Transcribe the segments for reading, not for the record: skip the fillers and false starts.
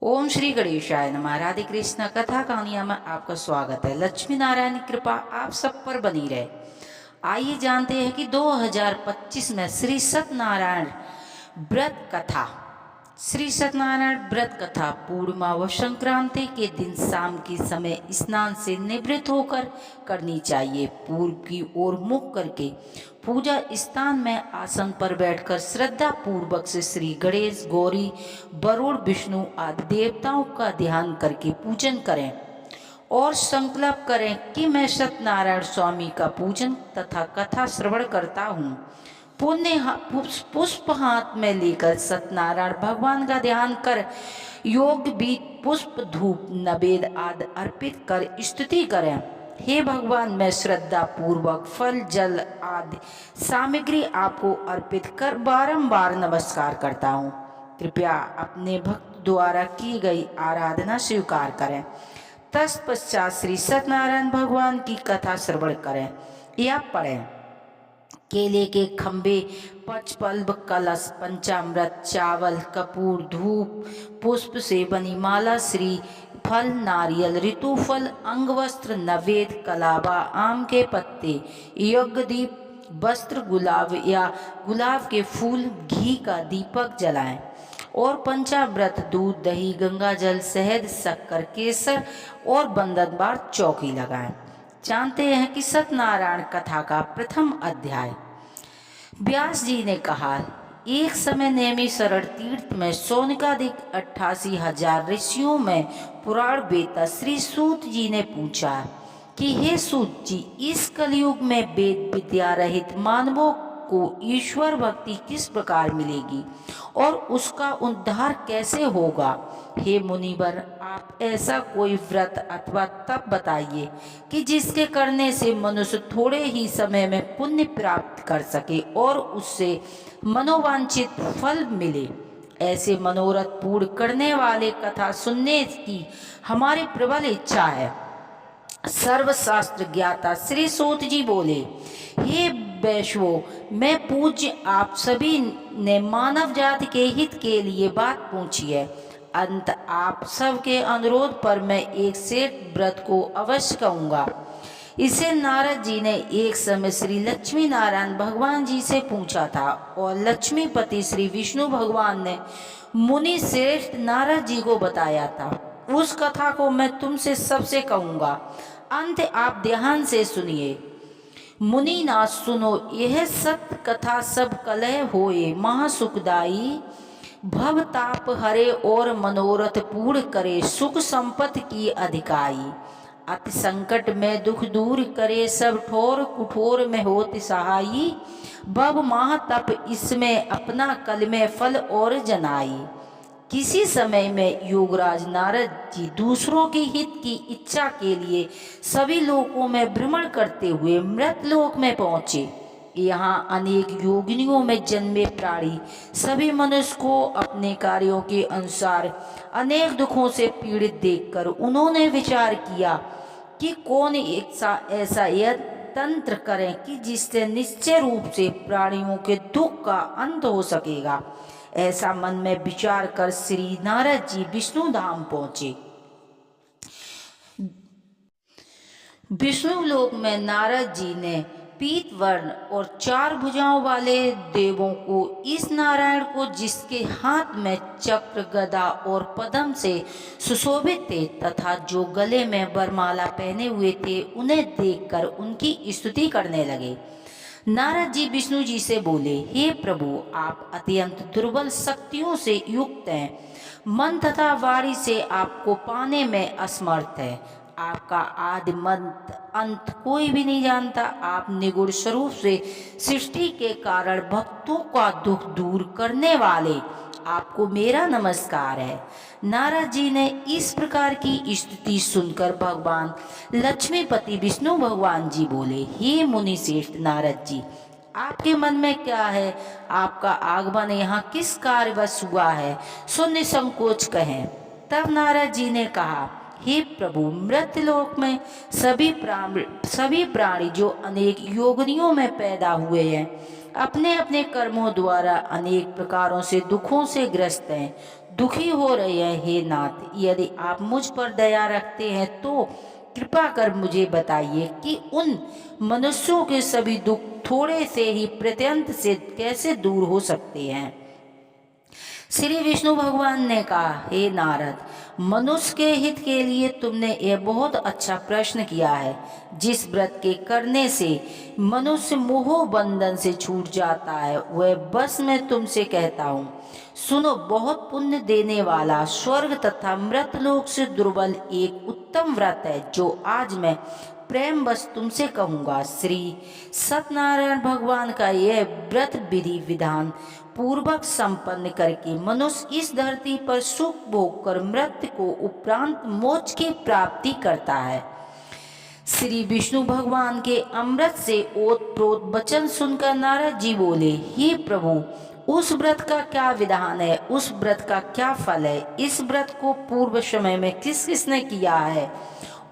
ओम श्री गणेशाय नमः। राधे कृष्ण कथा कहानियां में आपका स्वागत है। लक्ष्मी नारायण की कृपा आप सब पर बनी रहे। आइए जानते हैं कि 2025 में श्री सत्यनारायण व्रत कथा। श्री सत्यनारायण व्रत कथा पूर्णिमा व संक्रांति के दिन शाम के समय स्नान से निवृत्त होकर करनी चाहिए। पूर्व की ओर मुख करके पूजा स्थान में आसन पर बैठकर श्रद्धा पूर्वक से श्री गणेश, गौरी, वरुण, विष्णु आदि देवताओं का ध्यान करके पूजन करें और संकल्प करें कि मैं सत्यनारायण स्वामी का पूजन तथा कथा श्रवण करता हूँ। पुष्प हाथ में लेकर सत्यनारायण भगवान का ध्यान कर योग बीज, पुष्प, धूप, नवेद आदि अर्पित कर स्तुति करें। हे भगवान, मैं श्रद्धा पूर्वक फल, जल आदि सामग्री आपको अर्पित कर बारंबार नमस्कार करता हूँ। कृपया अपने भक्त द्वारा की गई आराधना स्वीकार करें। तत्पश्चात श्री सत्यनारायण भगवान की कथा श्रवण करें या पढ़ें। केले के खंबे, पंचपल्ब, कलश, पंचामृत, चावल, कपूर, धूप, पुष्प से बनी माला, श्री फल, नारियल, ऋतुफल, अंगवस्त्र, नवेद, कलावा, आम के पत्ते, यज्ञ दीप, वस्त्र, गुलाब या गुलाब के फूल, घी का दीपक जलाएं और पंचामृत, दूध, दही, गंगा जल, शहद, शक्कर, केसर और बंधनवार चौकी लगाएं। जानते हैं कि सत्यनारायण कथा का प्रथम अध्याय। व्यास जी ने कहा, एक समय नेमि शरण तीर्थ में सौनकादिक 88,000 ऋषियों में पुराण वेता श्री सूत जी ने पूछा कि हे सूत जी, इस कलयुग में वेद विद्या रहित मानवों को ईश्वर भक्ति किस प्रकार मिलेगी और उसका उद्धार कैसे होगा। हे मुनिवर, आप ऐसा कोई व्रत अथवा तप बताइए कि जिसके करने से मनुष्य थोड़े ही समय में पुण्य प्राप्त कर सके और उससे मनोवांछित फल मिले। ऐसे मनोरथ पूर्ण करने वाले कथा सुनने की हमारी प्रबल इच्छा है। सर्वशास्त्र ज्ञाता श्री सूत जी बोले, हे वैश्वो, मैं पूज्य आप सभी ने मानव जाति के हित के लिए बात पूछी है। अंत आप सबके अनुरोध पर मैं एक श्रेष्ठ व्रत को अवश्य कहूँगा। इसे नारद जी ने एक समय श्री लक्ष्मी नारायण भगवान जी से पूछा था और लक्ष्मीपति श्री विष्णु भगवान ने मुनि श्रेष्ठ नारद जी को बताया था। उस कथा को मैं तुमसे सबसे कहूँगा, अंत आप ध्यान से सुनिए। मुनि नाथ सुनो, यह सत्य कथा सब कलह होए, महासुखदाई, भव ताप हरे और मनोरथ पूर्ण करे, सुख संपत्ति की अधिकाई। अति संकट में दुख दूर करे, सब ठोर कुठोर में होत सहाई, भव माह तप इसमें अपना कल में फल और जनाई। किसी समय में योगराज नारद जी दूसरों के हित की इच्छा के लिए सभी लोकों में भ्रमण करते हुए मृत लोक में पहुँचे। यहाँ अनेक योगिनियों में जन्मे प्राणी सभी मनुष्य को अपने कार्यों के अनुसार अनेक दुखों से पीड़ित देखकर उन्होंने विचार किया कि कौन ऐसा यह तंत्र करें कि जिससे निश्चय रूप से प्राणियों के दुख का अंत हो सकेगा। ऐसा मन में विचार कर श्री नारद जी विष्णु धाम पहुंचे। विष्णु लोक में नारद जी ने पीत वर्ण और 4 भुजाओं वाले देवों को, इस नारायण को जिसके हाथ में चक्र, गदा और पद्म से सुशोभित थे तथा जो गले में वरमाला पहने हुए थे, उन्हें देखकर उनकी स्तुति करने लगे। नारद जी विष्णु जी से बोले, हे प्रभु, आप अत्यंत दुर्बल शक्तियों से युक्त हैं। मन तथा वाणी से आपको पाने में असमर्थ है। आपका आदि मध्य अंत कोई भी नहीं जानता। आप निगुण स्वरूप से सृष्टि के कारण भक्तों का दुख दूर करने वाले, आपको मेरा नमस्कार है। नारद जी ने इस प्रकार की स्तुति सुनकर भगवान लक्ष्मीपति विष्णु भगवान जी बोले, हे मुनि श्रेष्ठ नारद जी, आपके मन में क्या है? आपका आगमन यहाँ किस कार्यवश हुआ है? सो निसंकोच कहें। तब नारद जी ने कहा, हे प्रभु, मृत्युलोक में सभी प्राणी जो अनेक योगिनियों में पैदा हुए हैं, अपने अपने कर्मों द्वारा अनेक प्रकारों से दुखों से ग्रस्त हैं, दुखी हो रहे हैं। हे नाथ, यदि आप मुझ पर दया रखते हैं तो कृपा कर मुझे बताइए कि उन मनुष्यों के सभी दुख थोड़े से ही प्रत्यंत से कैसे दूर हो सकते हैं। श्री विष्णु भगवान ने कहा, हे नारद, मनुष्य के हित के लिए तुमने यह बहुत अच्छा प्रश्न किया है। जिस व्रत के करने से मनुष्य मोह बंधन से छूट जाता है, वह बस मैं तुमसे कहता हूँ। सुनो, बहुत पुण्य देने वाला, स्वर्ग तथा मृतलोक से दुर्बल एक उत्तम व्रत है, जो आज मैं प्रेम बस तुमसे कहूँगा। श्री सत्यनारायण भगवान का यह व्रत विधि विधान पूर्वक संपन्न करके मनुष्य इस धरती पर सुख भोग कर मृत्यु को उपरांत मोक्ष की प्राप्ति करता है। श्री विष्णु भगवान के अमृत से ओतप्रोत वचन सुनकर नारद जी बोले, हे प्रभु, उस व्रत का क्या विधान है, उस व्रत का क्या फल है, इस व्रत को पूर्व समय में किस किसने किया है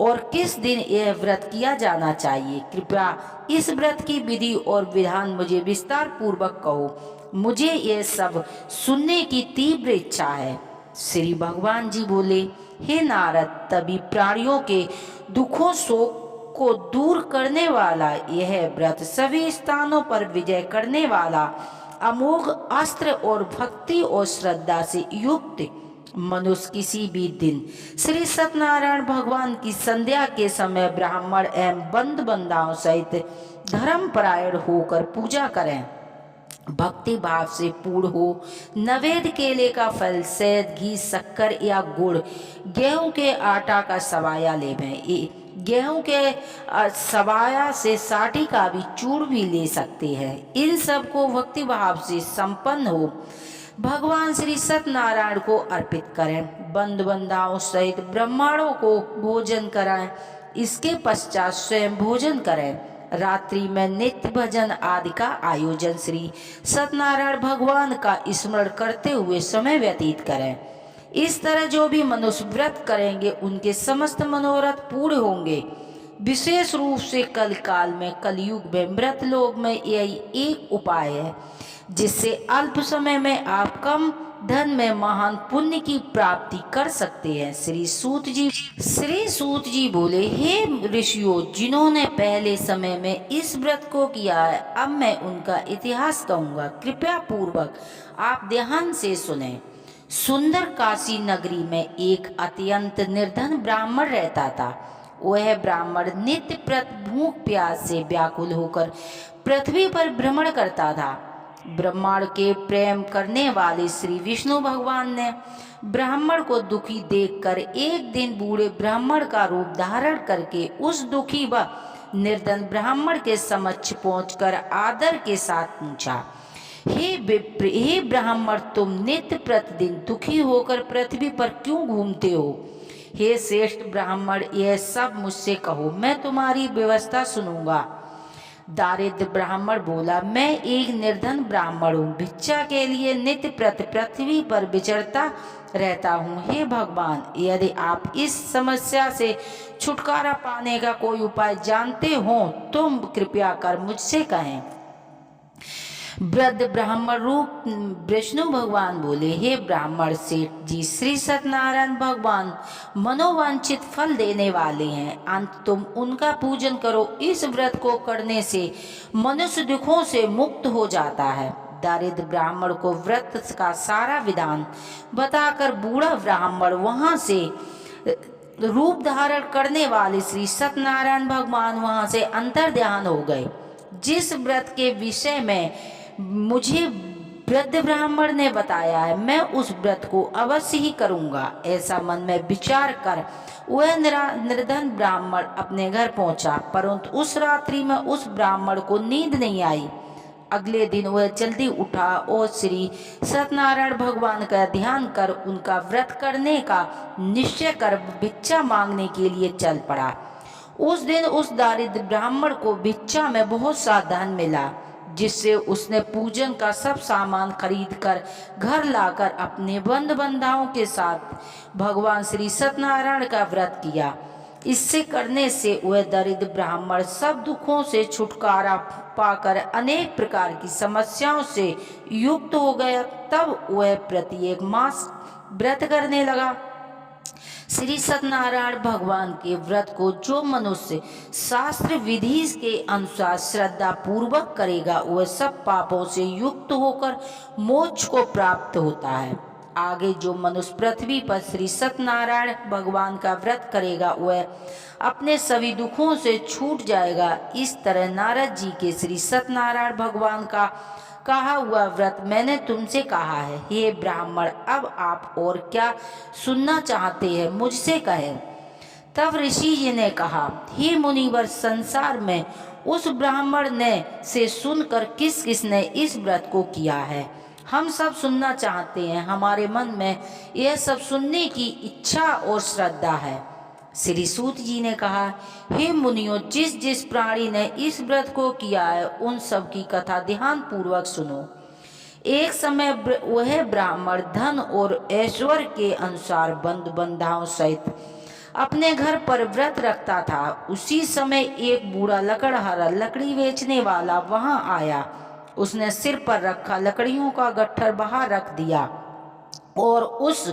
और किस दिन यह व्रत किया जाना चाहिए। कृपया इस व्रत की विधि और विधान मुझे विस्तार पूर्वक कहो, मुझे यह सब सुनने की तीव्र इच्छा है। श्री भगवान जी बोले, हे नारद, तभी प्राणियों के दुखों शोक को दूर करने वाला यह व्रत सभी स्थानों पर विजय करने वाला अमोघ अस्त्र और भक्ति और श्रद्धा से युक्त मनुष्य किसी भी दिन श्री सत्यनारायण भगवान की संध्या के समय ब्राह्मण एवं बंद बंधाओं सहित धर्मपरायण होकर पूजा करें। भक्ति भाव से पूर्ण हो नवेद केले का फल, शहद, घी, शक्कर या गुड़, गेहूं के आटा का सवाया लेवें। गेहूं के सवाया से साठी का भी चूड़ भी ले सकते हैं। इन सब को भक्ति भाव से संपन्न हो भगवान श्री सत्यनारायण को अर्पित करें। बंद बंधाओं सहित ब्राह्मणों को भोजन कराएं। इसके पश्चात स्वयं भोजन करें। रात्रि में नित्य भजन आदि का आयोजन श्री सत्यनारायण भगवान का स्मरण करते हुए समय व्यतीत करें। इस तरह जो भी मनुष्य व्रत करेंगे उनके समस्त मनोरथ पूर्ण होंगे। विशेष रूप से कल काल में, कलयुग में, मृतलोक में यही एक उपाय है जिससे अल्प समय में आप कम धन में महान पुण्य की प्राप्ति कर सकते हैं। श्री सूत जी बोले, हे ऋषियों, जिन्होंने पहले समय में इस व्रत को किया है, अब मैं उनका इतिहास कहूँगा, कृपया पूर्वक आप ध्यान से सुने। सुंदर काशी नगरी में एक अत्यंत निर्धन ब्राह्मण रहता था। वह ब्राह्मण नित्य प्रत भूख प्यास से व्याकुल होकर पृथ्वी पर भ्रमण करता था। ब्रह्मांड के प्रेम करने वाले श्री विष्णु भगवान ने ब्राह्मण को दुखी देखकर एक दिन बूढ़े ब्राह्मण का रूप धारण करके उस दुखी व निर्धन ब्राह्मण के समक्ष पहुंचकर आदर के साथ पूछा, हे ब्राह्मण, तुम नित्य प्रतिदिन दुखी होकर पृथ्वी पर क्यों घूमते हो? हे श्रेष्ठ ब्राह्मण, यह सब मुझसे कहो, मैं तुम्हारी व्यवस्था सुनूंगा। दारिद्र ब्राह्मण बोला, मैं एक निर्धन ब्राह्मण हूँ, भिक्षा के लिए नित्य पृथ्वी पर विचरता रहता हूँ। हे भगवान, यदि आप इस समस्या से छुटकारा पाने का कोई उपाय जानते हो तो कृपया कर मुझसे कहें। वृद्ध ब्राह्मण रूप विष्णु भगवान बोले, हे ब्राह्मण सेठ जी, श्री सत्यनारायण भगवान मनोवांछित फल देने वाले हैं, अंत तुम उनका पूजन करो। इस व्रत को करने से मनुष्य दुखों से मुक्त हो जाता है। दारिद्र ब्राह्मण को व्रत का सारा विधान बताकर बूढ़ा ब्राह्मण वहां से रूप धारण करने वाले श्री सत्यनारायण भगवान वहां से अंतर्ध्यान हो गए। जिस व्रत के विषय में मुझे वृद्ध ब्राह्मण ने बताया है, मैं उस व्रत को अवश्य ही करूंगा, ऐसा मन में विचार कर वह निर्धन ब्राह्मण अपने घर पहुंचा। परंतु उस रात्रि में उस ब्राह्मण को नींद नहीं आई। अगले दिन वह जल्दी उठा और श्री सत्यनारायण भगवान का ध्यान कर उनका व्रत करने का निश्चय कर भिक्षा मांगने के लिए चल पड़ा। उस दिन उस दारिद्र ब्राह्मण को भिक्षा में बहुत सा धन मिला, जिससे उसने पूजन का सब सामान खरीद कर घर लाकर अपने बंधु बांधवों के साथ भगवान श्री सत्यनारायण का व्रत किया। इससे करने से वह दरिद्र ब्राह्मण सब दुखों से छुटकारा पाकर अनेक प्रकार की समस्याओं से युक्त हो गया। तब वह प्रत्येक मास व्रत करने लगा। श्री सत्यनारायण भगवान के व्रत को जो मनुष्य शास्त्र विधि के अनुसार श्रद्धा पूर्वक करेगा वह सब पापों से युक्त होकर मोक्ष को प्राप्त होता है। आगे जो मनुष्य पृथ्वी पर श्री सत्यनारायण भगवान का व्रत करेगा वह अपने सभी दुखों से छूट जाएगा। इस तरह नारद जी के श्री सत्यनारायण भगवान का कहा हुआ व्रत मैंने तुमसे कहा है। हे ब्राह्मण, अब आप और क्या सुनना चाहते हैं, मुझसे कहें। तब ऋषि जी ने कहा, हे मुनिवर, संसार में उस ब्राह्मण ने से सुनकर किस किसने इस व्रत को किया है, हम सब सुनना चाहते हैं। हमारे मन में यह सब सुनने की इच्छा और श्रद्धा है। श्री सूत जी ने कहा, हे मुनियों, जिस जिस प्राणी ने इस व्रत को किया है उन सब की कथा ध्यान पूर्वक सुनो। एक समय वह ब्राह्मण धन और ऐश्वर्य के अनुसार बंधु बंधाओं सहित अपने घर पर व्रत रखता था। उसी समय एक बूढ़ा लकड़हारा लकड़ी बेचने वाला वहां आया। उसने सिर पर रखा लकड़ियों का गट्ठर बाहर रख दिया और उस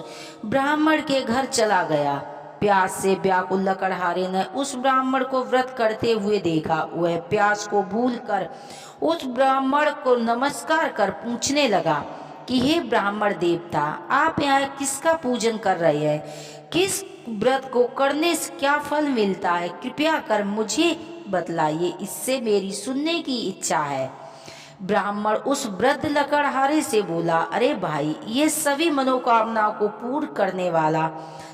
ब्राह्मण के घर चला गया। प्यास से व्याकुल लकड़हारे ने उस ब्राह्मण को व्रत करते हुए देखा। वह प्यास को भूलकर उस ब्राह्मण को नमस्कार कर पूछने लगा कि हे ब्राह्मण देवता, आप यहाँ किसका पूजन कर रहे हैं? किस व्रत को करने से क्या फल मिलता है? कृपया कर मुझे बतलाइए, इससे मेरी सुनने की इच्छा है। ब्राह्मण उस वृद्ध लकड़हारे से बोला, अरे भाई, ये सभी मनोकामनाओं को पूर्ण करने वाला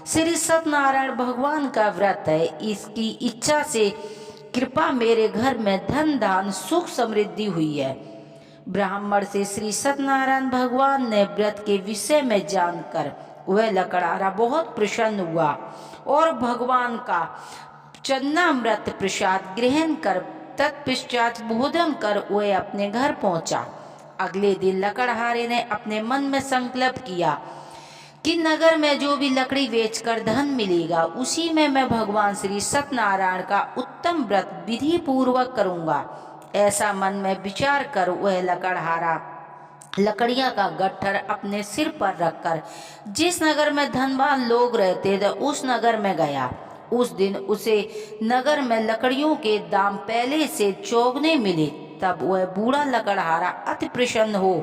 श्री सत्यनारायण भगवान का व्रत है। इसकी इच्छा से कृपा मेरे घर में धन धान सुख समृद्धि हुई है। ब्राह्मण से श्री सत्यनारायण भगवान ने व्रत के विषय में जानकर वह लकड़हारा बहुत प्रसन्न हुआ और भगवान का चन्नामृत प्रसाद ग्रहण कर तत्पश्चात भोजन कर वह अपने घर पहुंचा। अगले दिन लकड़हारे ने अपने मन में संकल्प किया कि नगर में जो भी लकड़ी बेचकर धन मिलेगा उसी में मैं भगवान श्री सत्यनारायण का उत्तम व्रत विधि पूर्वक करूंगा। ऐसा मन में विचार कर वह लकड़हारा लकड़ियां का गट्ठर अपने सिर पर रखकर जिस नगर में धनवान लोग रहते थे उस नगर में गया। उस दिन उसे नगर में लकड़ियों के दाम पहले से चौगुने मिले। तब वह बूढ़ा लकड़हारा अति प्रसन्न हो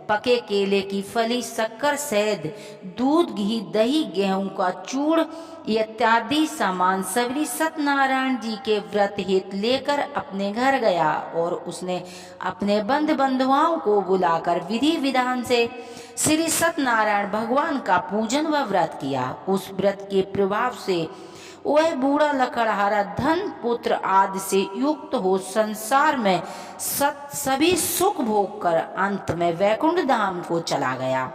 पके केले की फली, शक्कर, शहद, दूध, घी, दही, गेहूं का चूड़ इत्यादि सामान सभी सत्यनारायण जी के व्रत हित लेकर अपने घर गया और उसने अपने बंधु बंधुओं को बुलाकर विधि विधान से श्री सत्यनारायण भगवान का पूजन व व्रत किया। उस व्रत के प्रभाव से वह बूढ़ा लकड़हारा धन पुत्र आदि से युक्त हो संसार में सभी सुख भोग कर अंत में वैकुंठ धाम को चला गया।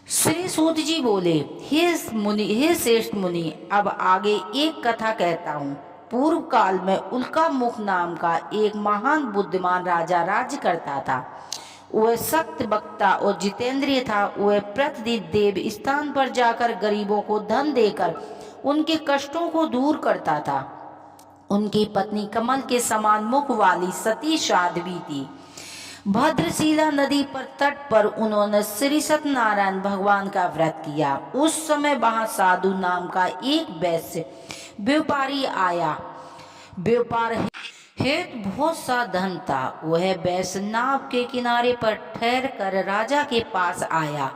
श्री सूत जी बोले, हे श्रेष्ठ मुनि, अब आगे एक कथा कहता हूँ। पूर्व काल में उल्का मुख नाम का एक महान बुद्धिमान राजा राज्य करता था। वह सत्य वक्ता और जितेंद्रिय था। वह प्रतिदिन देव स्थान पर जाकर गरीबों को धन देकर उनके कष्टों को दूर करता था। उनकी पत्नी कमल के समान मुख वाली सती साध्वी थी। भद्रशिला नदी पर तट पर उन्होंने श्री सत्यनारायण भगवान का व्रत किया। उस समय वहां साधु नाम का एक वैश्य व्यापारी आया। व्यापार हेतु बहुत सा धन था। वह वैश्य नाव के किनारे पर ठहर कर राजा के पास आया।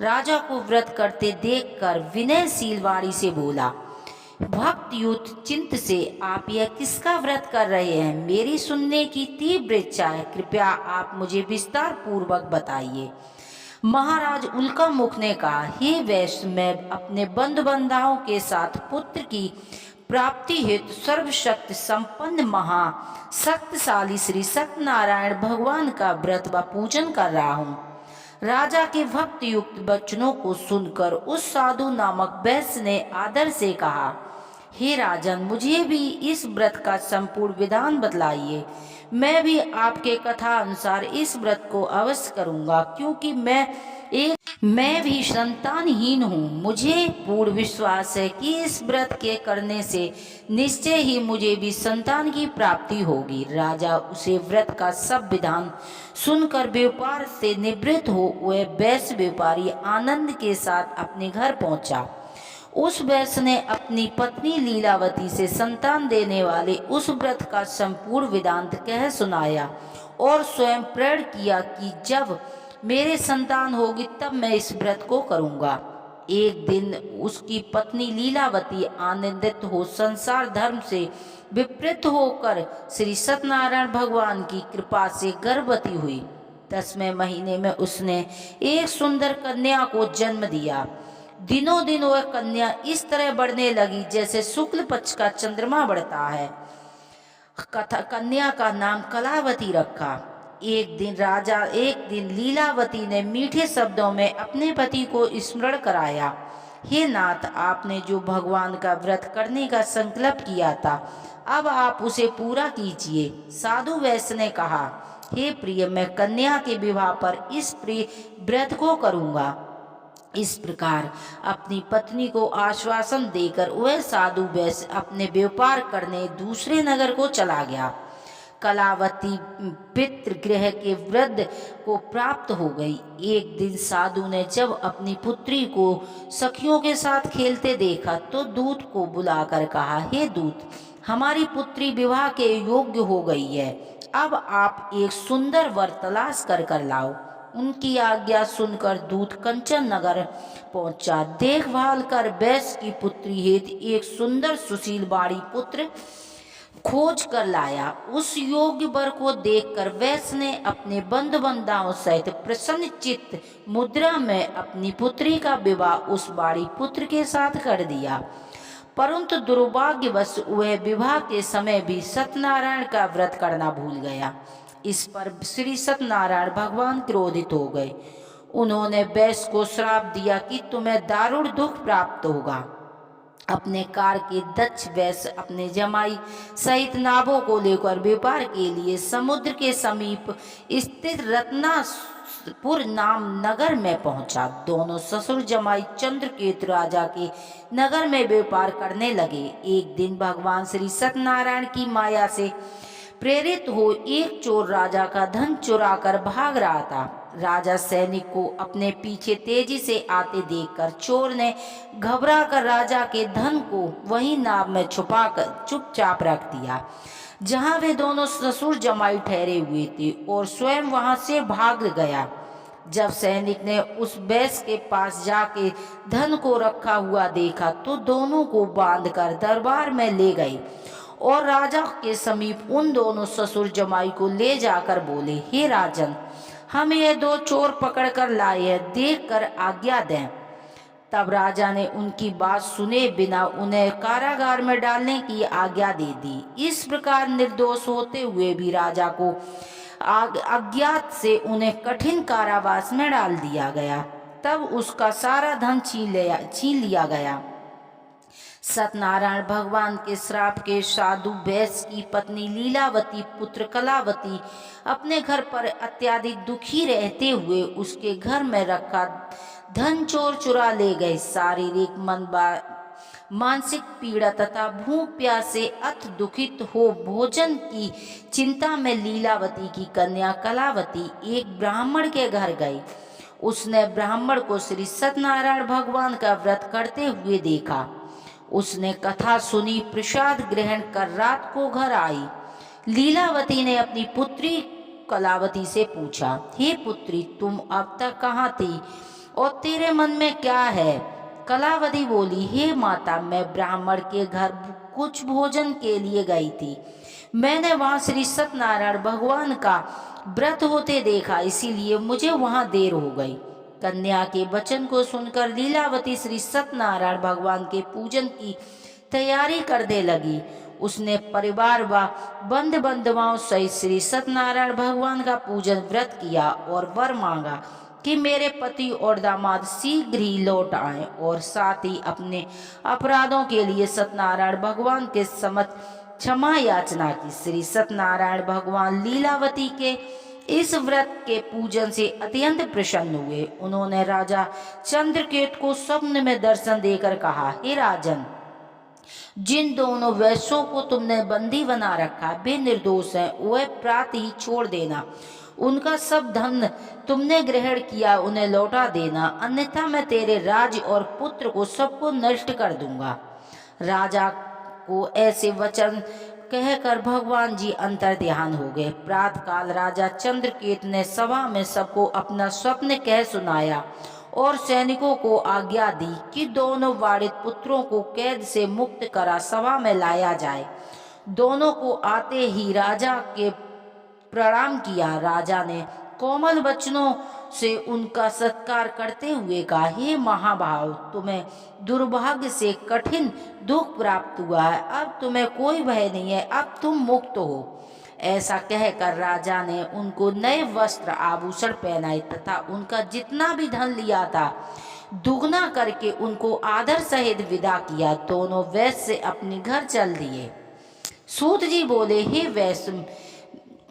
राजा को व्रत करते देखकर विनयशील वाणी से बोला, भक्त युत चिंत से आप यह किसका व्रत कर रहे हैं? मेरी सुनने की तीव्र इच्छा है, कृपया आप मुझे विस्तार पूर्वक बताइए। महाराज उल्का मुख ने कहा, हे वैश्य, मैं अपने बंधु बंधुओं के साथ पुत्र की प्राप्ति हेतु सर्वशक्ति संपन्न महा शक्तिशाली श्री सत्यनारायण भगवान का व्रत व पूजन कर रहा हूँ। राजा के भक्त युक्त वचनों को सुनकर उस साधु नामक वैश्य ने आदर से कहा, हे राजन, मुझे भी इस व्रत का संपूर्ण विधान बतलाइए। मैं भी आपके कथा अनुसार इस व्रत को अवश्य करूंगा, क्योंकि मैं एक मैं भी संतानहीन हूँ। मुझे पूर्ण विश्वास है कि इस व्रत के करने से निश्चय ही मुझे भी संतान की प्राप्ति होगी। राजा उसे व्रत का सब विधान सुनकर व्यापार से निवृत्त हो वह वैश्य व्यापारी आनंद के साथ अपने घर पहुंचा। उस वैश्य ने अपनी पत्नी लीलावती से संतान देने वाले उस व्रत का संपूर्ण वेदांत कह सुनाया और स्वयं प्रण किया कि जब मेरे संतान होगी तब मैं इस व्रत को करूंगा। एक दिन उसकी पत्नी लीलावती आनंदित हो संसार धर्म से विपरीत होकर श्री सत्यनारायण भगवान की कृपा से गर्भवती हुई। 10वें महीने में उसने एक सुंदर कन्या को जन्म दिया। दिनों दिन वह कन्या इस तरह बढ़ने लगी जैसे शुक्ल पक्ष का चंद्रमा बढ़ता है। कन्या का नाम कलावती रखा। एक दिन लीलावती ने मीठे शब्दों में अपने पति को स्मरण कराया, हे नाथ, आपने जो भगवान का व्रत करने का संकल्प किया था अब आप उसे पूरा कीजिए। साधु वैश्य ने कहा, हे प्रिय, मैं कन्या के विवाह पर इस प्रिय व्रत को करूंगा। इस प्रकार अपनी पत्नी को आश्वासन देकर वह साधु वैश्य अपने व्यापार करने दूसरे नगर को चला गया। कलावती पितृगृह के वृद्ध को प्राप्त हो गई। एक दिन साधु ने जब अपनी पुत्री को सखियों के साथ खेलते देखा तो दूत को बुलाकर कहा, हे दूत, हमारी पुत्री विवाह के योग्य हो गई है, अब आप एक सुंदर वर तलाश कर लाओ। उनकी आज्ञा सुनकर दूत कंचन नगर पहुंचा। देखभाल कर वैश्य की पुत्री हेतु एक सुंदर सुशील बाड़ी पुत्र खोज कर लाया। उस योग्य वर को देखकर वैश्य ने अपने बंधु बांधवों सहित प्रसन्न चित्त मुद्रा में अपनी पुत्री का विवाह उस बाड़ी पुत्र के साथ कर दिया। परंतु दुर्भाग्यवश वह विवाह के समय भी सत्यनारायण का व्रत करना भूल गया। इस पर श्री सत्यनारायण भगवान क्रोधित हो गए। उन्होंने वैश्य को श्राप दिया कि तुम्हें दारुण दुख प्राप्त होगा। अपने कार के दक्ष वैश्य अपने जमाई सहित नावों को लेकर व्यापार के लिए समुद्र के समीप स्थित रत्नापुर नाम नगर में पहुंचा। दोनों ससुर जमाई चंद्रकेतु राजा के नगर में व्यापार करने लगे। एक दिन भगवान श्री सत्यनारायण की माया से प्रेरित हो एक चोर राजा का धन चुरा कर भाग रहा था। राजा सैनिक को अपने पीछे तेजी से आते देखकर चोर ने घबरा कर राजा के धन को वही नाव में छुपाकर चुपचाप रख दिया जहां वे दोनों ससुर जमाई ठहरे हुए थे और स्वयं वहां से भाग गया। जब सैनिक ने उस वैश्य के पास जाके धन को रखा हुआ देखा तो दोनों को बांधकर दरबार में ले गए और राजा के समीप उन दोनों ससुर जमाई को ले जाकर बोले, हे राजन, हम ये दो चोर पकड़ कर लाए हैं, देख कर आज्ञा दें। तब राजा ने उनकी बात सुने बिना उन्हें कारागार में डालने की आज्ञा दे दी। इस प्रकार निर्दोष होते हुए भी राजा को अज्ञात से उन्हें कठिन कारावास में डाल दिया गया। तब उसका सारा धन छीन लिया गया। सत्यनारायण भगवान के श्राप के साधु वैश्य की पत्नी लीलावती पुत्र कलावती अपने घर पर अत्यधिक दुखी रहते हुए उसके घर में रखा धन चोर चुरा ले गए। शारीरिक मानसिक पीड़ा तथा भूख प्यास से अति दुखित हो भोजन की चिंता में लीलावती की कन्या कलावती एक ब्राह्मण के घर गई। उसने ब्राह्मण को श्री सत्यनारायण भगवान का व्रत करते हुए देखा। उसने कथा सुनी, प्रसाद ग्रहण कर रात को घर आई। लीलावती ने अपनी पुत्री कलावती से पूछा, हे पुत्री, तुम अब तक कहाँ थी और तेरे मन में क्या है? कलावती बोली, हे माता, मैं ब्राह्मण के घर कुछ भोजन के लिए गई थी। मैंने वहां श्री सत्यनारायण भगवान का व्रत होते देखा, इसीलिए मुझे वहां देर हो गई। कन्या के वचन को सुनकर लीलावती श्री सत्यनारायण भगवान के पूजन की तैयारी करने लगी। उसने परिवार व बंधु बांधवों सहित श्री सत्यनारायण भगवान का पूजन व्रत किया और वर मांगा कि मेरे पति और दामाद शीघ्र ही लौट आएं और साथ ही अपने अपराधों के लिए सत्यनारायण भगवान के समक्ष क्षमा याचना की। श्री सत्यनारायण भगवान लीलावती के इस व्रत के पूजन से अत्यंत प्रसन्न हुए। उन्होंने राजा चंद्रकेतु को स्वप्न में दर्शन देकर कहा, हे राजन, जिन दोनों वैश्यों को तुमने बंदी बना रखा वे निर्दोष हैं, वह प्रातः ही छोड़ देना। उनका सब धन तुमने ग्रहण किया उन्हें लौटा देना, अन्यथा मैं तेरे राज्य और पुत्र को सबको नष्ट कर दूंगा। राजा को ऐसे वचन कहकर भगवान जी अंतर ध्यान हो गए। प्रातःकाल राजा चंद्रकेतु ने सभा में सबको अपना स्वप्न कह सुनाया और सैनिकों को आज्ञा दी कि दोनों वारित पुत्रों को कैद से मुक्त करा सभा में लाया जाए। दोनों को आते ही राजा के प्रणाम किया। राजा ने कोमल वचनों से उनका सत्कार करते हुए कहा, हे महाभाव, तुम्हें दुर्भाग्य से कठिन दुख प्राप्त हुआ है, अब तुम्हें कोई भय नहीं है, अब तुम मुक्त हो। ऐसा कहकर राजा ने उनको नए वस्त्र आभूषण पहनाए तथा उनका जितना भी धन लिया था दुगना करके उनको आदर सहित विदा किया। दोनों वैश्य अपने घर चल दिए। सूत जी बोले, हे वैश्य,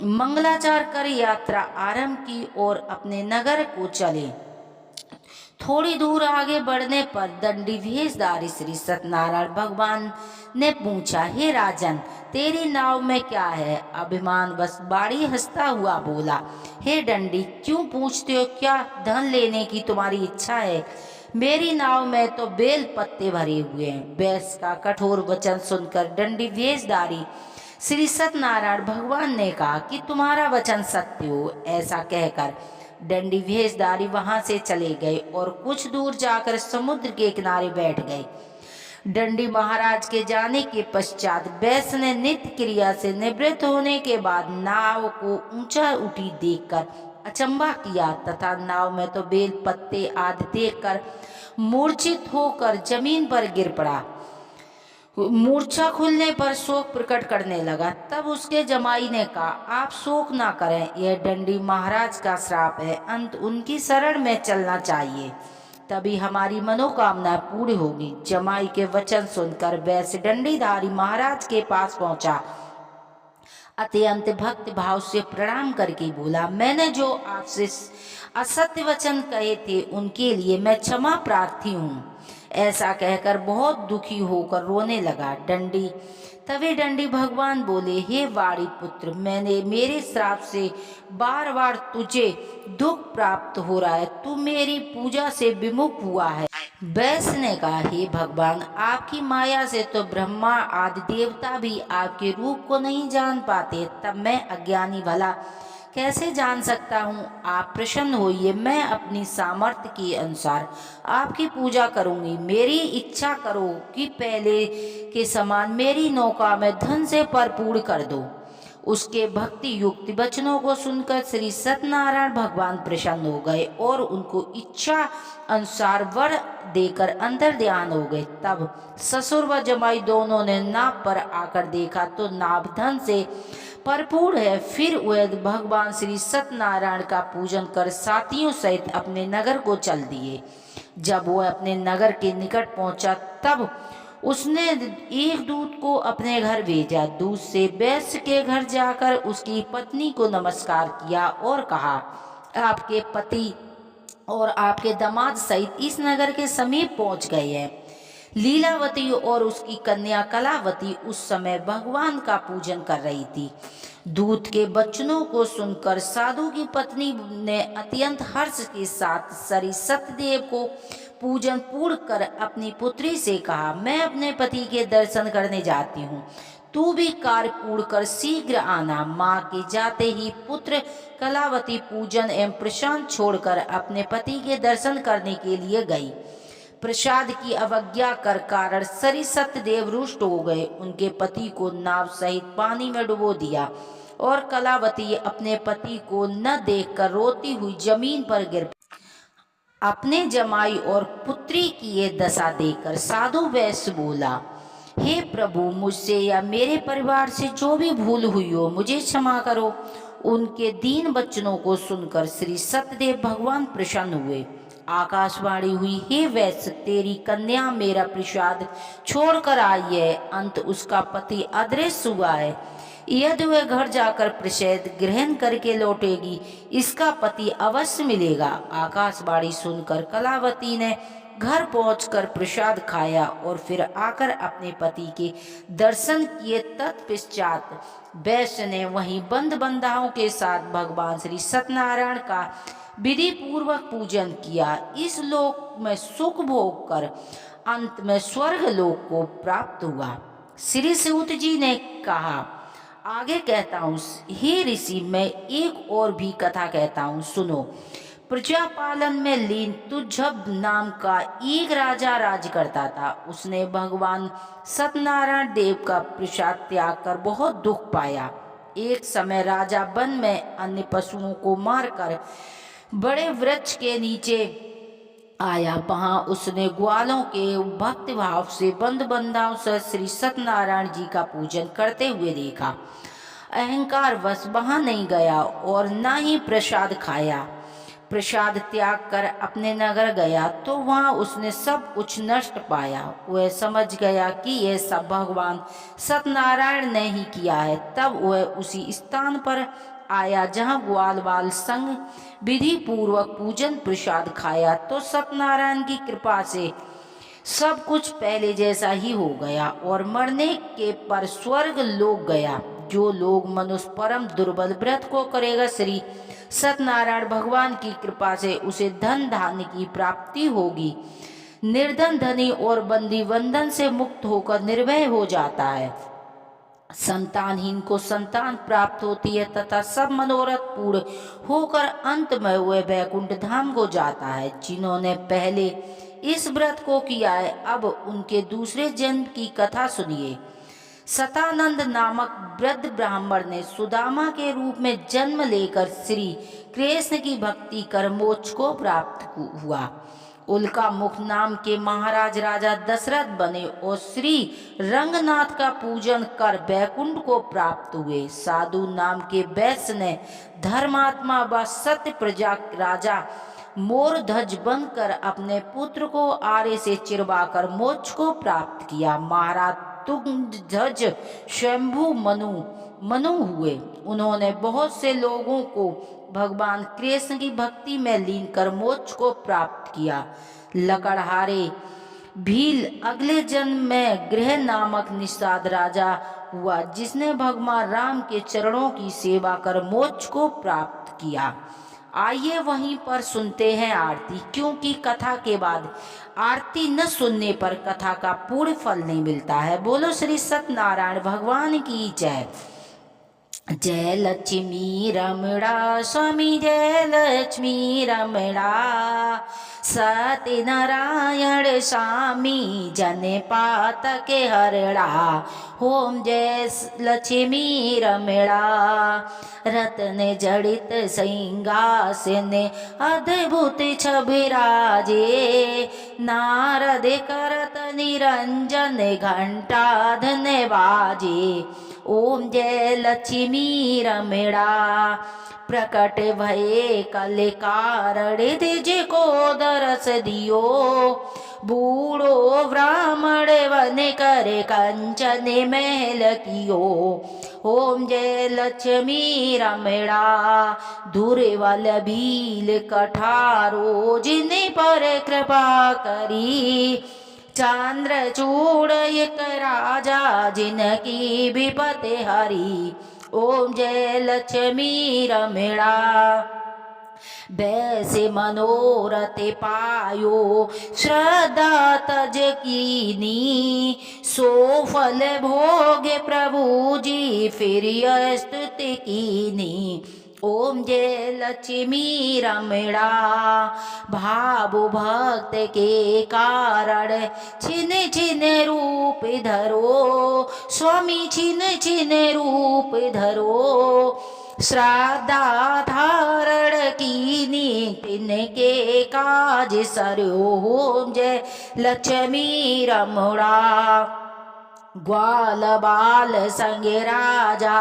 मंगलाचार कर यात्रा आरंभ की और अपने नगर को चले। थोड़ी दूर आगे बढ़ने पर दंडी भेषधारी श्री सत्यनारायण भगवान ने पूछा, हे राजन, तेरी नाव में क्या है? अभिमान बस बाड़ी हंसता हुआ बोला, हे दंडी, क्यों पूछते हो? क्या धन लेने की तुम्हारी इच्छा है? मेरी नाव में तो बेल पत्ते भरे हुए हैं। वैश्य का कठोर वचन सुनकर दंडी भेषधारी श्री सत्यनारायण भगवान ने कहा कि तुम्हारा वचन सत्य हो। ऐसा कहकर दंडी भेषधारी वहां से चले गए और कुछ दूर जाकर समुद्र के किनारे बैठ गए। दंडी महाराज के जाने के पश्चात वैश्य ने नित्य क्रिया से निवृत्त होने के बाद नाव को ऊंचा उठी देखकर अचंभा किया तथा नाव में तो बेल पत्ते आदि देखकर मूर्छित होकर जमीन पर गिर पड़ा। मूर्छा खुलने पर शोक प्रकट करने लगा। तब उसके जमाई ने कहा, आप शोक ना करें, यह दंडी महाराज का श्राप है, अंत उनकी शरण में चलना चाहिए, तभी हमारी मनोकामना पूरी होगी। जमाई के वचन सुनकर वैश्य दंडीधारी महाराज के पास पहुंचा। अत्यंत भक्ति भाव से प्रणाम करके बोला, मैंने जो आपसे असत्य वचन कहे थे उनके लिए मैं क्षमा प्रार्थी हूँ। ऐसा कहकर बहुत दुखी होकर रोने लगा। तभी दंडी भगवान बोले, हे वाणी पुत्र, मैंने मेरे श्राप से बार बार तुझे दुख प्राप्त हो रहा है, तू मेरी पूजा से विमुख हुआ है। वैश्य ने कहा, हे भगवान, आपकी माया से तो ब्रह्मा आदि देवता भी आपके रूप को नहीं जान पाते, तब मैं अज्ञानी भला कैसे जान सकता हूँ? आप प्रसन्न होइए, मैं अपनी सामर्थ्य के अनुसार आपकी पूजा करूँगी। मेरी इच्छा करो कि पहले के समान मेरी नौका में धन से भरपूर कर दो। उसके भक्ति युक्त वचनों को सुनकर श्री सत्यनारायण भगवान प्रसन्न हो गए और उनको इच्छा अनुसार वर देकर अंतर ध्यान हो गए। तब ससुर व जमाई दोनों ने नाव पर आकर देखा तो नाव धन से भरपूर है। फिर वह भगवान श्री सत्यनारायण का पूजन कर साथियों सहित अपने नगर को चल दिए। जब वह अपने नगर के निकट पहुंचा तब उसने एक दूत को अपने घर भेजा। दूत से वैश्य के घर जाकर उसकी पत्नी को नमस्कार किया और कहा, आपके पति और आपके दामाद सहित इस नगर के समीप पहुंच गए हैं। लीलावती और उसकी कन्या कलावती उस समय भगवान का पूजन कर रही थी। दूत के वचनों को सुनकर साधु की पत्नी ने अत्यंत हर्ष के साथ श्री सत्यदेव को पूजन पूर्ण कर अपनी पुत्री से कहा, मैं अपने पति के दर्शन करने जाती हूँ, तू भी कार्य पूर्ण कर शीघ्र आना। माँ के जाते ही पुत्र कलावती पूजन एवं प्रसाद छोड़कर अपने पति के दर्शन करने के लिए गई। प्रसाद की अवज्ञा कर कारण श्री सत्यदेव रुष्ट हो गए। उनके पति को नाव सहित पानी में डुबो दिया और कलावती अपने पति को न देखकर रोती हुई जमीन पर गिर। अपने जमाई और पुत्री की ये दशा देखकर साधु वैश्य बोला, हे प्रभु, मुझसे या मेरे परिवार से जो भी भूल हुई हो मुझे क्षमा करो। उनके दीन वचनों को सुनकर श्री सत्यदेव भगवान प्रसन्न हुए। आकाशवाणी हुई, हे वैश्य, तेरी कन्या मेरा प्रसाद छोड़कर आई है, अंत उसका पति अदृश्य हुआ है। यदि वह घर जाकर प्रसाद ग्रहण करके लौटेगी, इसका पति अवश्य मिलेगा। आकाशवाणी सुनकर कलावती ने घर पहुंचकर प्रसाद खाया और फिर आकर अपने पति के दर्शन किए। तत्पश्चात वैश्य ने वहीं बंद बंधाओं के साथ भगवान श्री सत्यनारायण का विधि पूर्वक पूजन किया। इस लोक में सुख भोग कर अंत में स्वर्ग लोक को प्राप्त हुआ। श्री सूत जी ने कहा, आगे कहता हूँ, हे ऋषि, मैं एक और भी कथा कहता हूँ, सुनो। प्रजा पालन में लीन तुझब नाम का एक राजा राज करता था। उसने भगवान सत्यनारायण देव का प्रसाद त्याग कर बहुत दुख पाया। एक समय राजा वन में अन्य पशुओं को मारकर बड़े वृक्ष के नीचे आया। वहां उसने ग्वालों के भक्ति भाव से बंद बंधाओं से श्री सत्यनारायण जी का पूजन करते हुए देखा। अहंकार वश वहां नहीं गया और न ही प्रसाद खाया। प्रसाद त्याग कर अपने नगर गया तो वहां उसने सब कुछ नष्ट पाया। वह समझ गया कि यह सब भगवान सत्यनारायण ने ही किया है। तब वह उसी स्थान पर आया जहां ग्वाल बाल संग विधि पूर्वक पूजन प्रसाद खाया तो सत्यनारायण की कृपा से सब कुछ पहले जैसा ही हो गया और मरने के पर स्वर्ग लोक गया। जो लोग मनुष्य परम दुर्बल व्रत को करेगा, श्री सत्यनारायण भगवान की कृपा से उसे धन धान्य की प्राप्ति होगी। निर्धन धनी और बंदी बंधन से मुक्त होकर निर्भय हो जाता है। संतानहीन को संतान प्राप्त होती है तथा सब मनोरथ पूर्ण होकर अंत में वह वैकुंठ धाम को जाता है। जिन्होंने पहले इस व्रत को किया है, अब उनके दूसरे जन्म की कथा सुनिए। सतानंद नामक वृद्ध ब्राह्मण ने सुदामा के रूप में जन्म लेकर श्री कृष्ण की भक्ति कर मोक्ष को प्राप्त हुआ। उल्का मुख नाम के महाराज राजा दशरथ बने और श्री रंगनाथ का पूजन कर बैकुंठ को प्राप्त हुए। साधु नाम के वैश्य ने धर्मात्मा व सत्य प्रजा राजा मोरध्वज बनकर अपने पुत्र को आरे से चिरवाकर मोक्ष को प्राप्त किया। महाराज तुंगध्वज स्वयंभू मनु हुए। उन्होंने बहुत से लोगों को भगवान कृष्ण की भक्ति में लीन कर मोक्ष को प्राप्त किया। लकड़हारे भील अगले जन्म में गृह नामक निषाद राजा हुआ, जिसने भगवान राम के चरणों की सेवा कर मोक्ष को प्राप्त किया। आइए वहीं पर सुनते हैं आरती, क्योंकि कथा के बाद आरती न सुनने पर कथा का पूर्ण फल नहीं मिलता है। बोलो श्री सत्यनारायण भगवान की जय। जय लक्ष्मी रमणा स्वामी, जय लक्ष्मी रमणा। सत्यनारायण स्वामी जन पातक हरणा। ओम जय लक्ष्मी रमणा। रत्न जड़ित सिंहासन अद्भुत छबिराजे। नारद करत निरंजन घंटा धन बाजे। ओम जय लक्ष्मी रमणा। प्रकट भये कल कारण तिज को दरस दियो। बूढ़ो ब्राह्मण वन कर कंचन महल कियो। ओम जय लक्ष्मी रमणा। दुर्बल भील कठारो जिन पर कृपा करी। चंद्रचूड़ एक राजा जिनकी विपत्ति हरी। ओम जय लक्ष्मी रमणा। वैसे मनोरथ पायो श्रद्धा तज कीनी। सो फल भोग प्रभु जी फिर स्तुति कीनी। ओम जय लक्ष्मी रमणा। भाव भक्त के कारण छिन छिन रूप धरो। स्वामी छिन छिन रूप धरो। श्रद्धा धारण कीनी तिनके काज सरयो। ओम जय लक्ष्मी रमणा। ग्वाल बाल संग राजा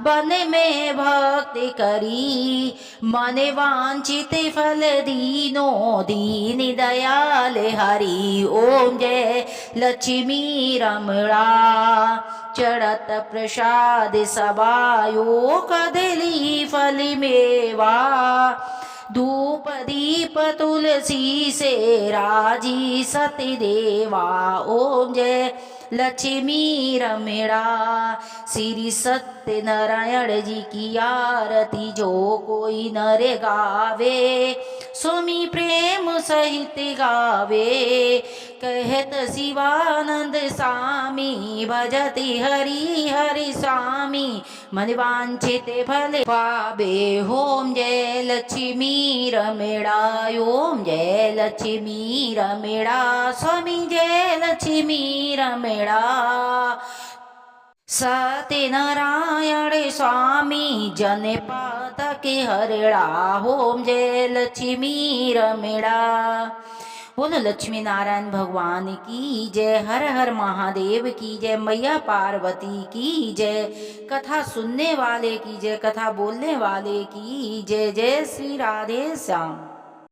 वन में भक्ति करी। मन वांछित फल दीनो दीन दयाल हरि। ओम जय लक्ष्मी रमणा। चढ़त प्रसाद सबायो कदली फल मेवा धूप दीप तुलसी से राजी सती देवा। ओम जय लक्ष्मी रमेड़ा। श्री सत्य नारायण जी की आरती जो कोई नर गावे स्वामी प्रेम सहित गावे। कहत शिवानंद स्वामी भजति हरि हरि स्वामी मन वांछित फल पावे। ओम जय लक्ष्मी रमेड़ा। ओम जय लक्ष्मी रमेड़ा। स्वामी जय लक्ष्मी रमेड़ा। सत्यनारायण स्वामी जन पातक हरड़ा। ओम जय लक्ष्मी रमेड़ा। बोलो लक्ष्मी नारायण भगवान की जय। हर हर महादेव की जय। मैया पार्वती की जय। कथा सुनने वाले की जय, कथा बोलने वाले की जय। जय श्री राधे श्याम।